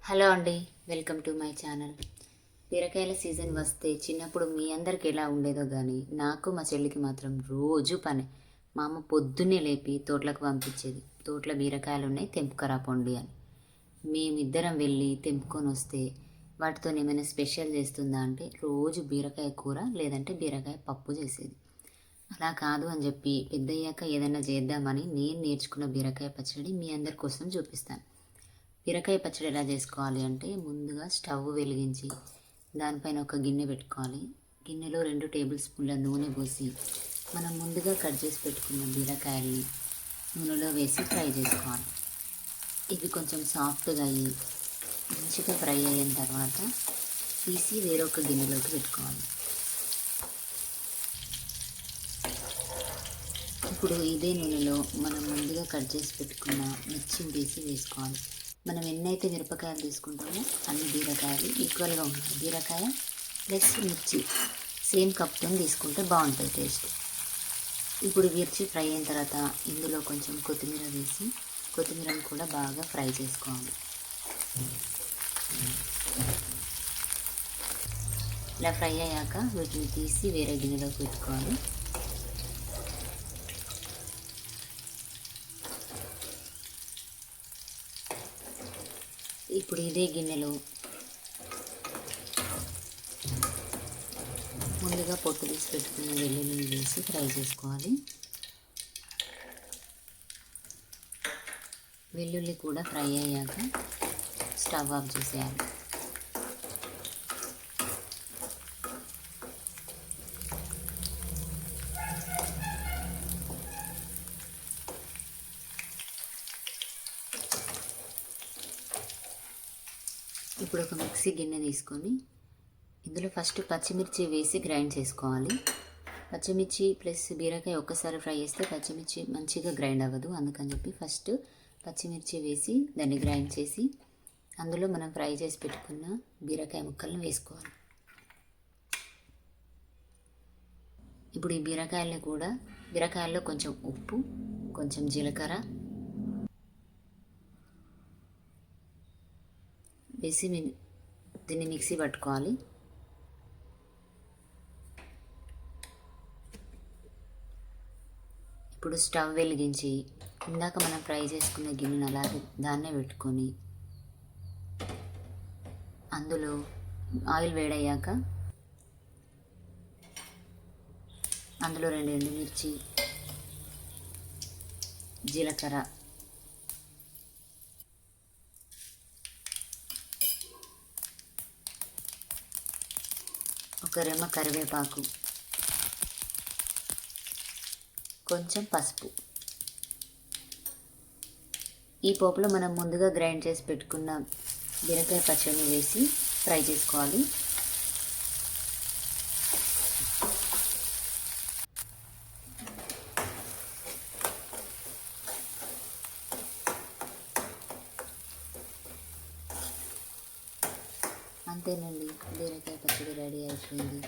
Hello అండి, welcome to my channel. బీరకాయల season వస్తే చిన్నప్పుడు మీ అందరికి ఎలా ఉండేదో కానీ నాకు మా చెల్లికి మాత్రం రోజు పని. మా అమ్మ పొద్దున్నే లేపి తోటలకు పంపించేది. తోటలో బీరకాయలు ఉన్నాయి, తెంపుకరా పొండి అని. మేమిద్దరం వెళ్ళి తెంపుకొని వస్తే వాటితో ఏమైనా స్పెషల్ చేస్తుందా అంటే రోజు బీరకాయ కూర లేదంటే బీరకాయ పప్పు చేసేది. అలా కాదు అని చెప్పి పెద్దయ్యాక ఏదైనా చేద్దామని నేను నేర్చుకున్న బీరకాయ పచ్చడి మీ అందరి కోసం చూపిస్తాను. బీరకాయ పచ్చడి ఎలా చేసుకోవాలి అంటే ముందుగా స్టవ్ వెలిగించి దానిపైన ఒక గిన్నె పెట్టుకోవాలి. గిన్నెలో 2 టేబుల్ స్పూన్ల నూనె పోసి మనం ముందుగా కట్ చేసి పెట్టుకున్న బీరకాయల్ని నూనెలో వేసి ఫ్రై చేసుకోవాలి. ఇవి కొంచెం సాఫ్ట్గా అయ్యి మంచిగా ఫ్రై అయిన తర్వాత తీసి వేరొక గిన్నెలోకి పెట్టుకోవాలి. ఇప్పుడు ఇదే నూనెలో మనం ముందుగా కట్ చేసి పెట్టుకున్న మిర్చిని తీసి వేసుకోవాలి. మనం ఎన్నైతే మిరపకాయలు తీసుకుంటామో అన్ని బీరకాయలు ఈక్వల్గా ఉంటాయి. బీరకాయ ప్లస్ మిర్చి సేమ్ కప్తో తీసుకుంటే బాగుంటుంది టేస్ట్. ఇప్పుడు మిర్చి ఫ్రై అయిన తర్వాత ఇందులో కొంచెం కొత్తిమీర వేసి కొత్తిమీరను కూడా బాగా ఫ్రై చేసుకోవాలి. ఇలా ఫ్రై అయ్యాక వీటిని తీసి వేరే గిన్నెలోకి పెట్టుకోవాలి. ఇప్పుడు ఇదే గిన్నెలో ముందుగా పొట్టు తీసి పెట్టుకున్న వెల్లుల్లి వేసి ఫ్రై చేసుకోవాలి. వెల్లుల్లి కూడా ఫ్రై అయ్యాక స్టవ్ ఆఫ్ చేసేయాలి. ఇప్పుడు ఒక మిక్సీ గిన్నె తీసుకొని ఇందులో ఫస్ట్ పచ్చిమిర్చి వేసి గ్రైండ్ చేసుకోవాలి. పచ్చిమిర్చి ప్లస్ బీరకాయ ఒక్కసారి ఫ్రై చేస్తే పచ్చిమిర్చి మంచిగా గ్రైండ్ అవ్వదు. అందుకని చెప్పి ఫస్ట్ పచ్చిమిర్చి వేసి దాన్ని గ్రైండ్ చేసి అందులో మనం ఫ్రై చేసి పెట్టుకున్న బీరకాయ ముక్కలను వేసుకోవాలి. ఇప్పుడు ఈ బీరకాయల్లో కొంచెం ఉప్పు, కొంచెం జీలకర్ర వేసి దీన్ని మిక్సీ పట్టుకోవాలి. ఇప్పుడు స్టవ్ వెలిగించి ఇందాక మనం ఫ్రై చేసుకున్న గిన్నెను అలాగే దాన్నే పెట్టుకొని అందులో ఆయిల్ వేడయ్యాక అందులో 2 ఎండుమిర్చి, జీలకర్ర, ఒక రెమ్మ కరివేపాకు, కొంచెం పసుపు. ఈ పోపులో మనం ముందుగా గ్రైండ్ చేసి పెట్టుకున్న బీరకాయ పచ్చడిని వేసి ఫ్రై చేసుకోవాలి. అంతేనండి, బీరకాయ పచ్చడి రెడీ అయిపోయింది.